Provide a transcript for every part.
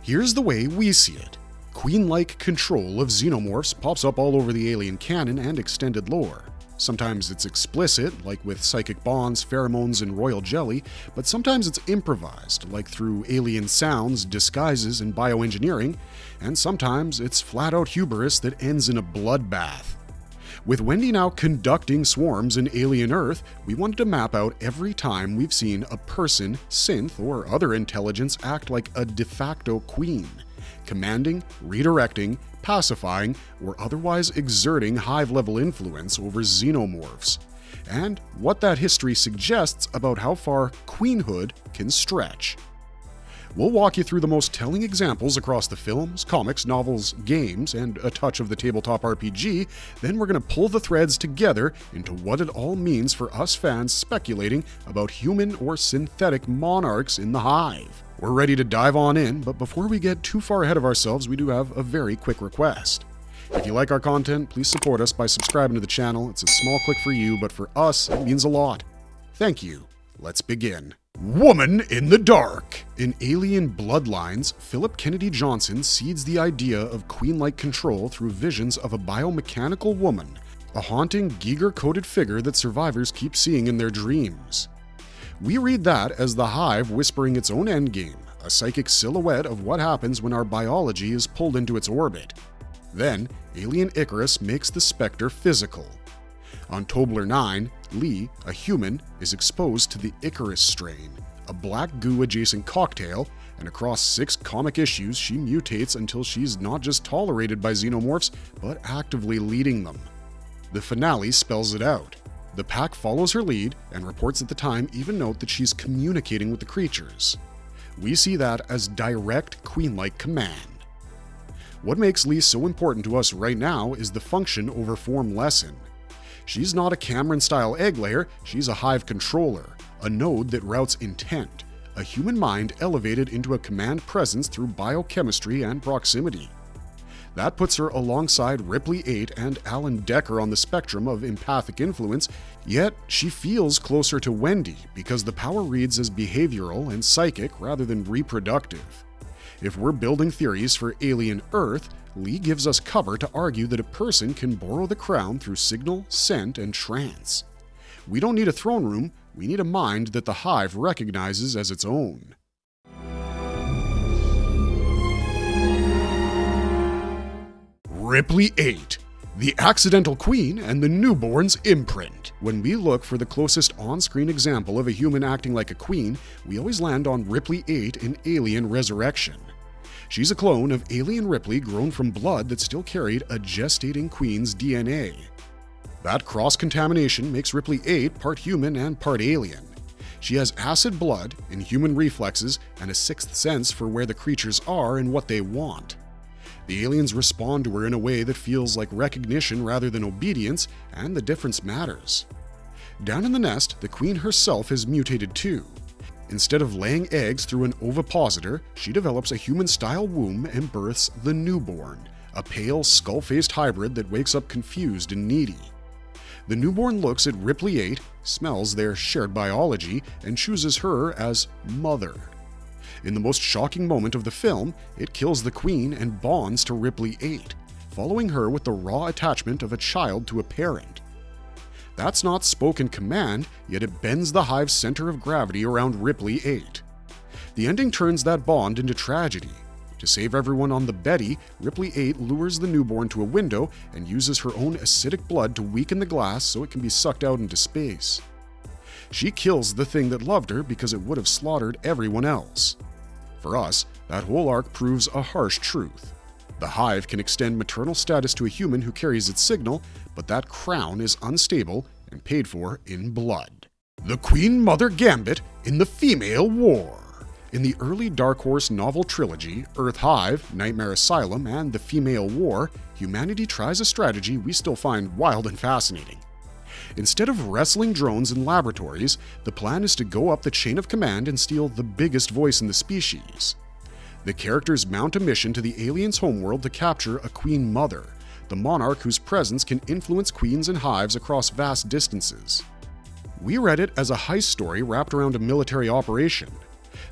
Here's the way we see it. Queen-like control of xenomorphs pops up all over the alien canon and extended lore. Sometimes it's explicit, like with psychic bonds, pheromones, and royal jelly, but sometimes it's improvised, like through alien sounds, disguises, and bioengineering, and sometimes it's flat-out hubris that ends in a bloodbath. With Wendy now conducting swarms in alien Earth, we wanted to map out every time we've seen a person, synth, or other intelligence act like a de facto queen, commanding, redirecting, pacifying, or otherwise exerting hive-level influence over xenomorphs, and what that history suggests about how far queenhood can stretch. We'll walk you through the most telling examples across the films, comics, novels, games, and a touch of the tabletop RPG, then we're going to pull the threads together into what it all means for us fans speculating about human or synthetic monarchs in the hive. We're ready to dive on in, but before we get too far ahead of ourselves, we do have a very quick request. If you like our content, please support us by subscribing to the channel. It's a small click for you, but for us, it means a lot. Thank you. Let's begin. Woman in the dark. In Alien Bloodlines, Philip Kennedy Johnson seeds the idea of queen-like control through visions of a biomechanical woman, a haunting Giger-coded figure that survivors keep seeing in their dreams. We read that as the hive whispering its own endgame, a psychic silhouette of what happens when our biology is pulled into its orbit. Then, Alien Icarus makes the specter physical. On Tobler 9, Lee, a human, is exposed to the Icarus strain, a black goo-adjacent cocktail, and across 6 comic issues she mutates until she's not just tolerated by xenomorphs, but actively leading them. The finale spells it out. The pack follows her lead, and reports at the time even note that she's communicating with the creatures. We see that as direct queen-like command. What makes Lee so important to us right now is the function over form lesson. She's not a Cameron-style egg layer, she's a hive controller, a node that routes intent, a human mind elevated into a command presence through biochemistry and proximity. That puts her alongside Ripley 8 and Alan Decker on the spectrum of empathic influence, yet she feels closer to Wendy because the power reads as behavioral and psychic rather than reproductive. If we're building theories for Alien Earth, Lee gives us cover to argue that a person can borrow the crown through signal, scent, and trance. We don't need a throne room, we need a mind that the hive recognizes as its own. Ripley 8, the accidental queen and the newborn's imprint. When we look for the closest on-screen example of a human acting like a queen, we always land on Ripley 8 in Alien Resurrection. She's a clone of Alien Ripley grown from blood that still carried a gestating queen's DNA. That cross-contamination makes Ripley 8 part human and part alien. She has acid blood, inhuman reflexes, and a sixth sense for where the creatures are and what they want. The aliens respond to her in a way that feels like recognition rather than obedience, and the difference matters. Down in the nest, the queen herself is mutated too. Instead of laying eggs through an ovipositor, she develops a human-style womb and births the newborn, a pale, skull-faced hybrid that wakes up confused and needy. The newborn looks at Ripley 8, smells their shared biology, and chooses her as mother. In the most shocking moment of the film, it kills the queen and bonds to Ripley 8, following her with the raw attachment of a child to a parent. That's not spoken command, yet it bends the hive's center of gravity around Ripley 8. The ending turns that bond into tragedy. To save everyone on the Betty, Ripley 8 lures the newborn to a window and uses her own acidic blood to weaken the glass so it can be sucked out into space. She kills the thing that loved her because it would have slaughtered everyone else. For us, that whole arc proves a harsh truth. The hive can extend maternal status to a human who carries its signal, but that crown is unstable and paid for in blood. The Queen Mother Gambit in the Female War. In the early Dark Horse novel trilogy, Earth Hive, Nightmare Asylum, and The Female War, humanity tries a strategy we still find wild and fascinating. Instead of wrestling drones in laboratories, the plan is to go up the chain of command and steal the biggest voice in the species. The characters mount a mission to the aliens' homeworld to capture a Queen Mother, the monarch whose presence can influence queens and hives across vast distances. We read it as a heist story wrapped around a military operation.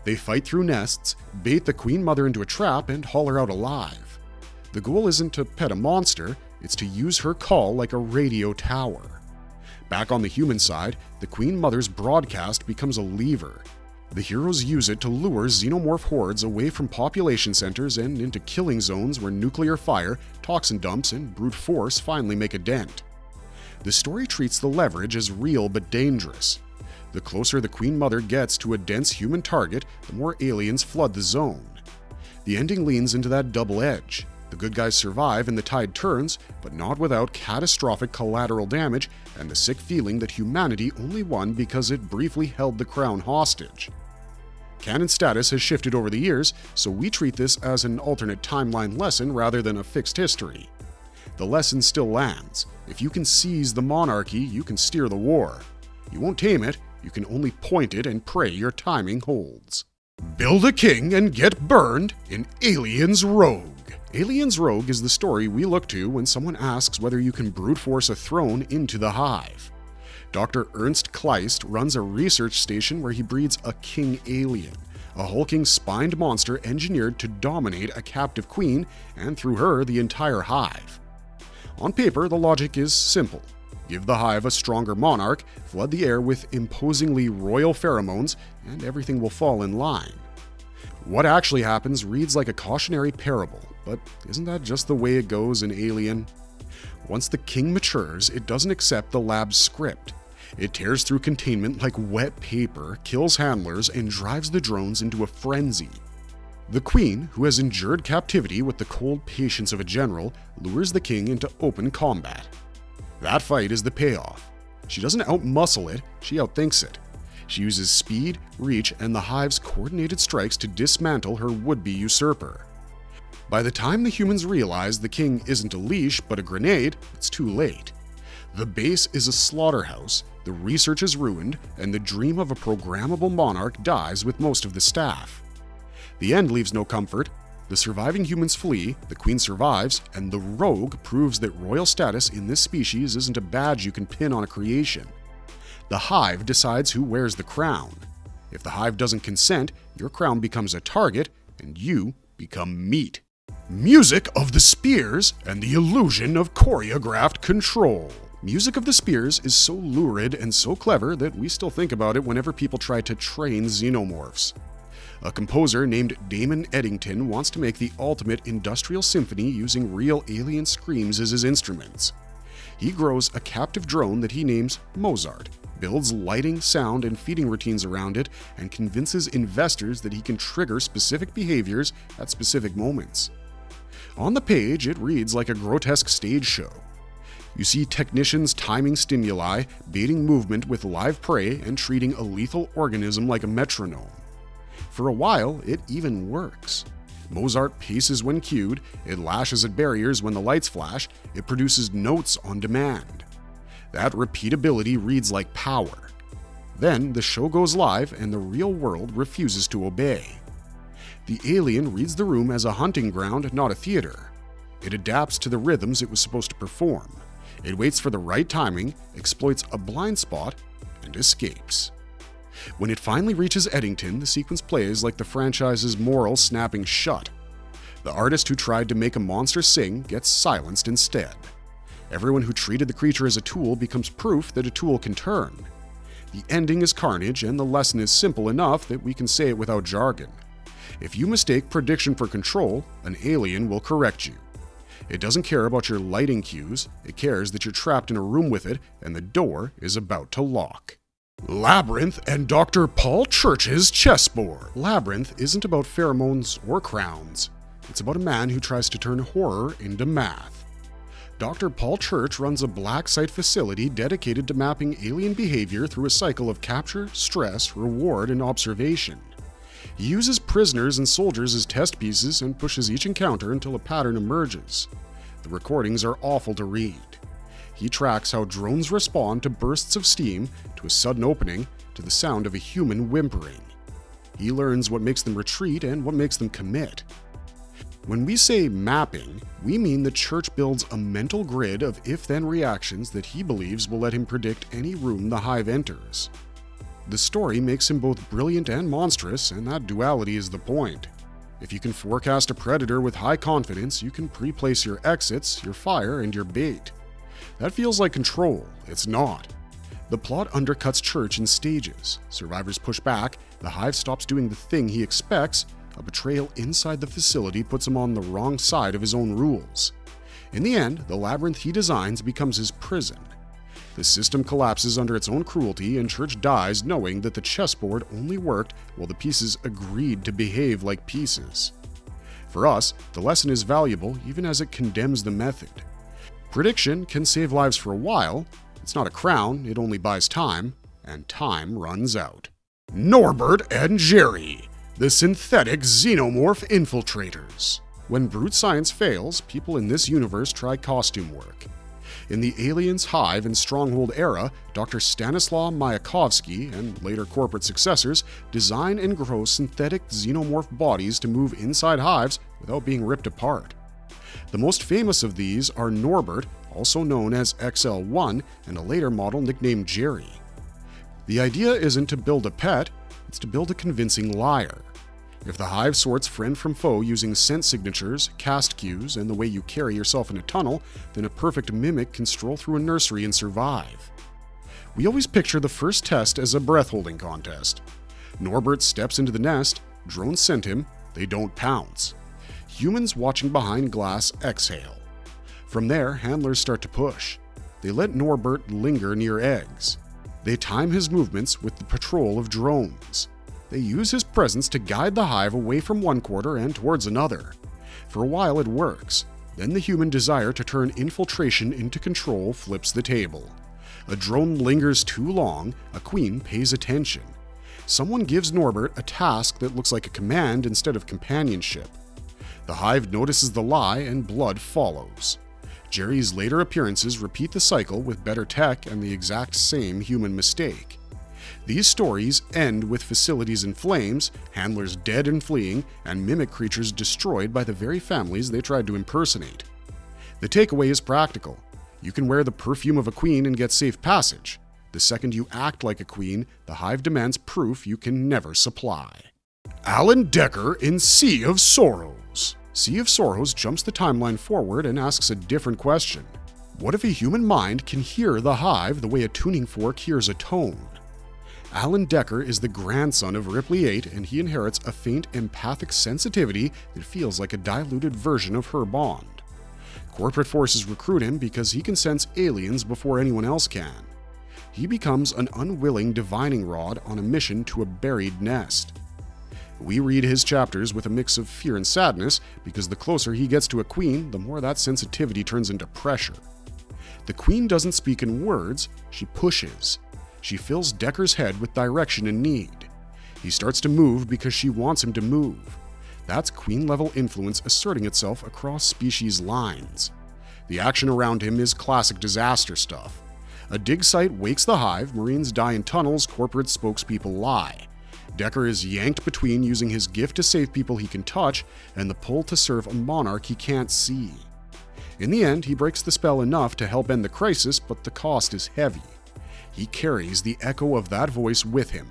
They fight through nests, bait the queen mother into a trap, and haul her out alive. The goal isn't to pet a monster, it's to use her call like a radio tower. Back on the human side, the queen mother's broadcast becomes a lever. The heroes use it to lure xenomorph hordes away from population centers and into killing zones where nuclear fire, toxin dumps, and brute force finally make a dent. The story treats the leverage as real but dangerous. The closer the queen mother gets to a dense human target, the more aliens flood the zone. The ending leans into that double edge. The good guys survive and the tide turns, but not without catastrophic collateral damage and the sick feeling that humanity only won because it briefly held the crown hostage. Canon status has shifted over the years, so we treat this as an alternate timeline lesson rather than a fixed history. The lesson still lands. If you can seize the monarchy, you can steer the war. You won't tame it, you can only point it and pray your timing holds. Build a king and get burned in Aliens Rogue. Aliens Rogue is the story we look to when someone asks whether you can brute force a throne into the hive. Dr. Ernst Kleist runs a research station where he breeds a king alien, a hulking spined monster engineered to dominate a captive queen and through her the entire hive. On paper, the logic is simple. Give the hive a stronger monarch, flood the air with imposingly royal pheromones, and everything will fall in line. What actually happens reads like a cautionary parable, but isn't that just the way it goes in Alien? Once the king matures, it doesn't accept the lab's script. It tears through containment like wet paper, kills handlers, and drives the drones into a frenzy. The queen, who has endured captivity with the cold patience of a general, lures the king into open combat. That fight is the payoff. She doesn't outmuscle it, she outthinks it. She uses speed, reach, and the hive's coordinated strikes to dismantle her would-be usurper. By the time the humans realize the king isn't a leash but a grenade, it's too late. The base is a slaughterhouse, the research is ruined, and the dream of a programmable monarch dies with most of the staff. The end leaves no comfort. The surviving humans flee, the queen survives, and the rogue proves that royal status in this species isn't a badge you can pin on a creation. The hive decides who wears the crown. If the hive doesn't consent, your crown becomes a target, and you become meat. Music of the Spears and the illusion of choreographed control. Music of the Spears is so lurid and so clever that we still think about it whenever people try to train xenomorphs. A composer named Damon Eddington wants to make the ultimate industrial symphony using real alien screams as his instruments. He grows a captive drone that he names Mozart, builds lighting, sound, and feeding routines around it, and convinces investors that he can trigger specific behaviors at specific moments. On the page, it reads like a grotesque stage show. You see technicians timing stimuli, baiting movement with live prey, and treating a lethal organism like a metronome. For a while, it even works. Mozart paces when cued, it lashes at barriers when the lights flash, it produces notes on demand. That repeatability reads like power. Then the show goes live and the real world refuses to obey. The alien reads the room as a hunting ground, not a theater. It adapts to the rhythms it was supposed to perform. It waits for the right timing, exploits a blind spot, and escapes. When it finally reaches Eddington, the sequence plays like the franchise's moral snapping shut. The artist who tried to make a monster sing gets silenced instead. Everyone who treated the creature as a tool becomes proof that a tool can turn. The ending is carnage, and the lesson is simple enough that we can say it without jargon. If you mistake prediction for control, an alien will correct you. It doesn't care about your lighting cues, it cares that you're trapped in a room with it and the door is about to lock. Labyrinth and Dr. Paul Church's chessboard. Labyrinth isn't about pheromones or crowns. It's about a man who tries to turn horror into math. Dr. Paul Church runs a black site facility dedicated to mapping alien behavior through a cycle of capture, stress, reward, and observation. He uses prisoners and soldiers as test pieces and pushes each encounter until a pattern emerges. The recordings are awful to read. He tracks how drones respond to bursts of steam, to a sudden opening, to the sound of a human whimpering. He learns what makes them retreat and what makes them commit. When we say mapping, we mean the Church builds a mental grid of if-then reactions that he believes will let him predict any room the hive enters. The story makes him both brilliant and monstrous, and that duality is the point. If you can forecast a predator with high confidence, you can pre-place your exits, your fire, and your bait. That feels like control. It's not. The plot undercuts Church in stages. Survivors push back, the Hive stops doing the thing he expects, a betrayal inside the facility puts him on the wrong side of his own rules. In the end, the labyrinth he designs becomes his prison. The system collapses under its own cruelty, and Church dies knowing that the chessboard only worked while the pieces agreed to behave like pieces. For us, the lesson is valuable even as it condemns the method. Prediction can save lives for a while. It's not a crown, it only buys time, and time runs out. Norbert and Jerry, the synthetic xenomorph infiltrators. When brute science fails, people in this universe try costume work. In the Aliens, Hive, and Stronghold era, Dr. Stanislaw Mayakovsky and later corporate successors design and grow synthetic xenomorph bodies to move inside hives without being ripped apart. The most famous of these are Norbert, also known as XL1, and a later model nicknamed Jerry. The idea isn't to build a pet, it's to build a convincing liar. If the Hive sorts friend from foe using scent signatures, cast cues, and the way you carry yourself in a tunnel, then a perfect mimic can stroll through a nursery and survive. We always picture the first test as a breath-holding contest. Norbert steps into the nest, drones scent him, they don't pounce. Humans watching behind glass exhale. From there, handlers start to push. They let Norbert linger near eggs. They time his movements with the patrol of drones. They use his presence to guide the hive away from one quarter and towards another. For a while it works. Then the human desire to turn infiltration into control flips the table. A drone lingers too long, a queen pays attention. Someone gives Norbert a task that looks like a command instead of companionship. The hive notices the lie and blood follows. Jerry's later appearances repeat the cycle with better tech and the exact same human mistake. These stories end with facilities in flames, handlers dead and fleeing, and mimic creatures destroyed by the very families they tried to impersonate. The takeaway is practical. You can wear the perfume of a queen and get safe passage. The second you act like a queen, the hive demands proof you can never supply. Alan Decker in Sea of Sorrows. Sea of Sorrows jumps the timeline forward and asks a different question. What if a human mind can hear the hive the way a tuning fork hears a tone? Alan Decker is the grandson of Ripley 8, and he inherits a faint empathic sensitivity that feels like a diluted version of her bond. Corporate forces recruit him because he can sense aliens before anyone else can. He becomes an unwilling divining rod on a mission to a buried nest. We read his chapters with a mix of fear and sadness because the closer he gets to a queen, the more that sensitivity turns into pressure. The queen doesn't speak in words, she pushes. She fills Decker's head with direction and need. He starts to move because she wants him to move. That's queen-level influence asserting itself across species lines. The action around him is classic disaster stuff. A dig site wakes the hive, Marines die in tunnels, corporate spokespeople lie. Decker is yanked between using his gift to save people he can touch and the pull to serve a monarch he can't see. In the end, he breaks the spell enough to help end the crisis, but the cost is heavy. He carries the echo of that voice with him.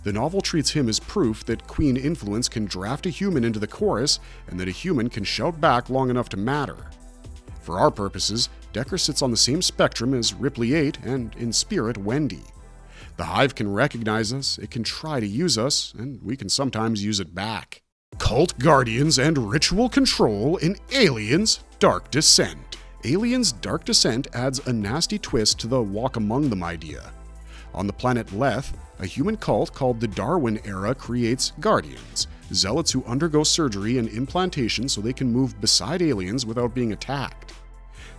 The novel treats him as proof that queen influence can draft a human into the chorus and that a human can shout back long enough to matter. For our purposes, Decker sits on the same spectrum as Ripley 8 and, in spirit, Wendy. The hive can recognize us, it can try to use us, and we can sometimes use it back. Cult guardians and ritual control in Aliens: Dark Descent. Aliens: Dark Descent adds a nasty twist to the walk among them idea. On the planet Leth, a human cult called the Darwin Era creates guardians, zealots who undergo surgery and implantation so they can move beside aliens without being attacked.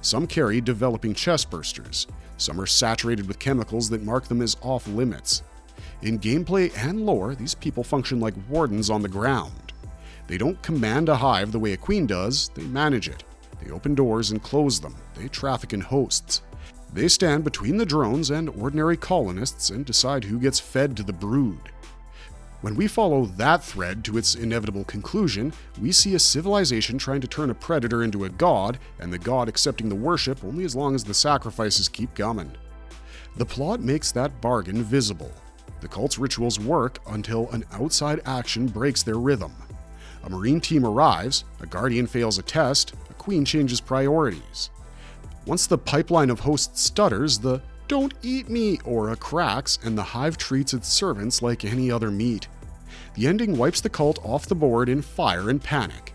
Some carry developing chestbursters. Some are saturated with chemicals that mark them as off-limits. In gameplay and lore, these people function like wardens on the ground. They don't command a hive the way a queen does, they manage it. They open doors and close them. They traffic in hosts. They stand between the drones and ordinary colonists and decide who gets fed to the brood. When we follow that thread to its inevitable conclusion, we see a civilization trying to turn a predator into a god, and the god accepting the worship only as long as the sacrifices keep coming. The plot makes that bargain visible. The cult's rituals work until an outside action breaks their rhythm. A Marine team arrives, a Guardian fails a test, a Queen changes priorities. Once the pipeline of hosts stutters, the "don't eat me" aura cracks, and the hive treats its servants like any other meat. The ending wipes the cult off the board in fire and panic.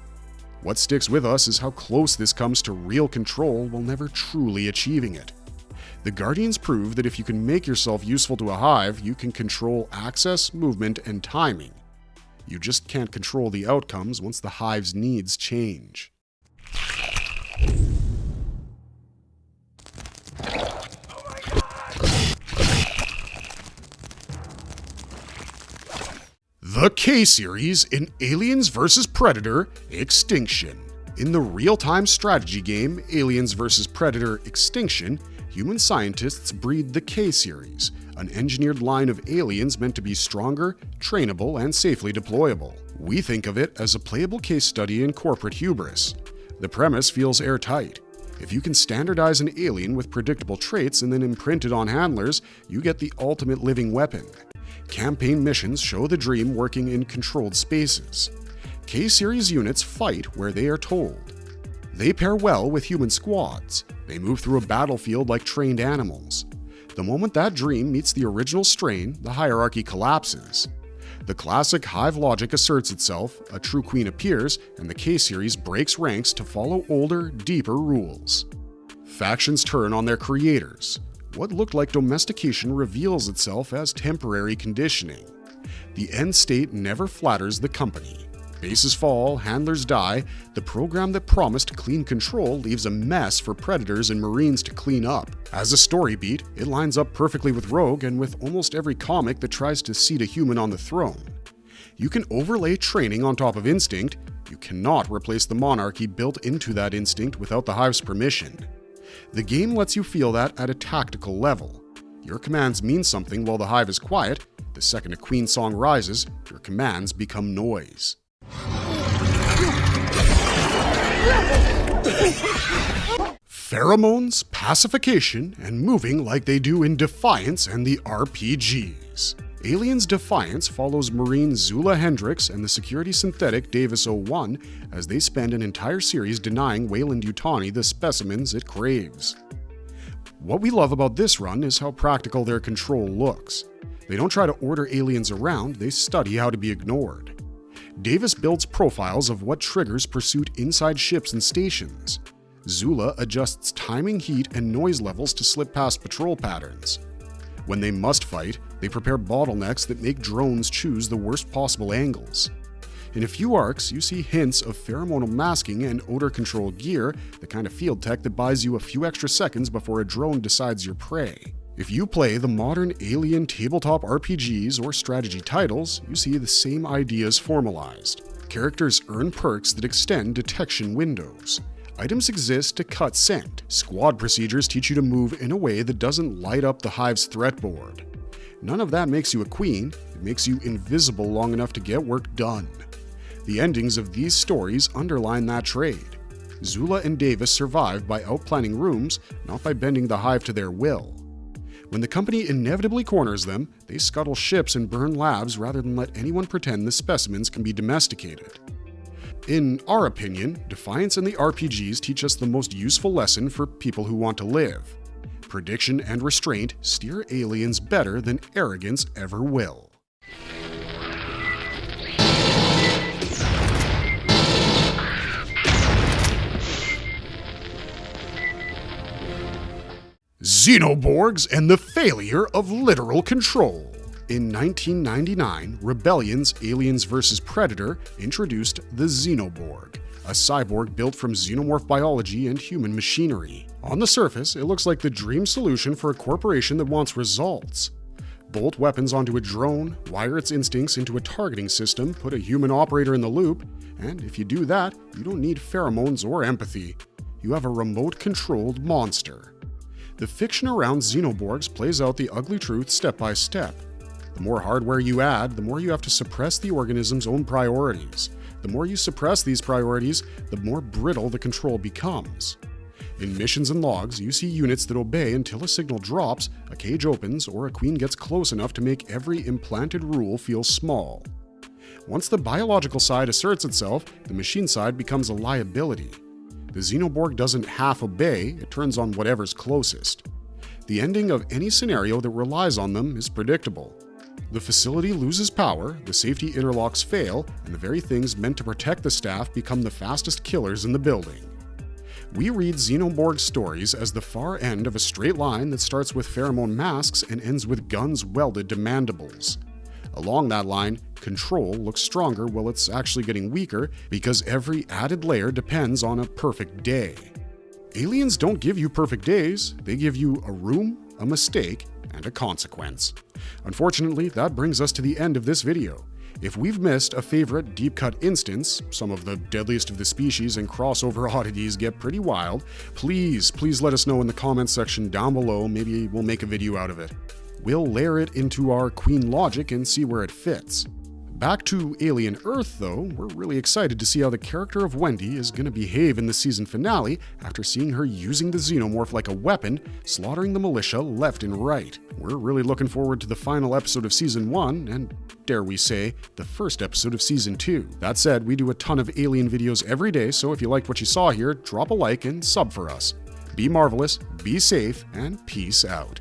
What sticks with us is how close this comes to real control while never truly achieving it. The Guardians prove that if you can make yourself useful to a hive, you can control access, movement, and timing. You just can't control the outcomes once the hive's needs change. The K-Series in Aliens vs. Predator Extinction. In the real-time strategy game Aliens vs. Predator Extinction, human scientists breed the K-Series, an engineered line of aliens meant to be stronger, trainable, and safely deployable. We think of it as a playable case study in corporate hubris. The premise feels airtight. If you can standardize an alien with predictable traits and then imprint it on handlers, you get the ultimate living weapon. Campaign missions show the dream working in controlled spaces. K-Series units fight where they are told. They pair well with human squads. They move through a battlefield like trained animals. The moment that dream meets the original strain, the hierarchy collapses. The classic hive logic asserts itself, a true queen appears, and the K-Series breaks ranks to follow older, deeper rules. Factions turn on their creators. What looked like domestication reveals itself as temporary conditioning. The end state never flatters the company. Bases fall, handlers die, the program that promised clean control leaves a mess for Predators and Marines to clean up. As a story beat, it lines up perfectly with Rogue and with almost every comic that tries to seat a human on the throne. You can overlay training on top of instinct, you cannot replace the monarchy built into that instinct without the Hive's permission. The game lets you feel that at a tactical level. Your commands mean something while the Hive is quiet. The second a Queen song rises, your commands become noise. Pheromones, pacification, and moving like they do in Defiance and the RPGs. Aliens Defiance follows Marine Zula Hendricks and the security synthetic Davis-01 as they spend an entire series denying Weyland-Yutani the specimens it craves. What we love about this run is how practical their control looks. They don't try to order aliens around, they study how to be ignored. Davis builds profiles of what triggers pursuit inside ships and stations. Zula adjusts timing, heat, and noise levels to slip past patrol patterns. When they must fight, they prepare bottlenecks that make drones choose the worst possible angles. In a few arcs, you see hints of pheromonal masking and odor control gear, the kind of field tech that buys you a few extra seconds before a drone decides your prey. If you play the modern alien tabletop RPGs or strategy titles, you see the same ideas formalized. Characters earn perks that extend detection windows. Items exist to cut scent. Squad procedures teach you to move in a way that doesn't light up the Hive's threat board. None of that makes you a queen, it makes you invisible long enough to get work done. The endings of these stories underline that trade. Zula and Davis survive by outplanning rooms, not by bending the Hive to their will. When the company inevitably corners them, they scuttle ships and burn labs rather than let anyone pretend the specimens can be domesticated. In our opinion, Defiance and the RPGs teach us the most useful lesson for people who want to live. Prediction and restraint steer aliens better than arrogance ever will. Xenoborgs and the failure of literal control. In 1999, Rebellion's Aliens vs. Predator introduced the Xenoborg, a cyborg built from xenomorph biology and human machinery. On the surface, it looks like the dream solution for a corporation that wants results. Bolt weapons onto a drone, wire its instincts into a targeting system, put a human operator in the loop, and if you do that, you don't need pheromones or empathy. You have a remote-controlled monster. The fiction around Xenoborgs plays out the ugly truth step by step. The more hardware you add, the more you have to suppress the organism's own priorities. The more you suppress these priorities, the more brittle the control becomes. In missions and logs, you see units that obey until a signal drops, a cage opens, or a queen gets close enough to make every implanted rule feel small. Once the biological side asserts itself, the machine side becomes a liability. The Xenoborg doesn't half obey, it turns on whatever's closest. The ending of any scenario that relies on them is predictable. The facility loses power, the safety interlocks fail, and the very things meant to protect the staff become the fastest killers in the building. We read Xenoborg stories as the far end of a straight line that starts with pheromone masks and ends with guns welded to mandibles. Along that line, control looks stronger while it's actually getting weaker because every added layer depends on a perfect day. Aliens don't give you perfect days, they give you a room, a mistake, and a consequence. Unfortunately, that brings us to the end of this video. If we've missed a favorite deep-cut instance, some of the deadliest of the species and crossover oddities get pretty wild, please let us know in the comments section down below, maybe we'll make a video out of it. We'll layer it into our queen logic and see where it fits. Back to Alien Earth, though, we're really excited to see how the character of Wendy is going to behave in the season finale after seeing her using the Xenomorph like a weapon, slaughtering the militia left and right. We're really looking forward to the final episode of Season 1, and dare we say, the first episode of Season 2. That said, we do a ton of Alien videos every day, so if you liked what you saw here, drop a like and sub for us. Be marvelous, be safe, and peace out.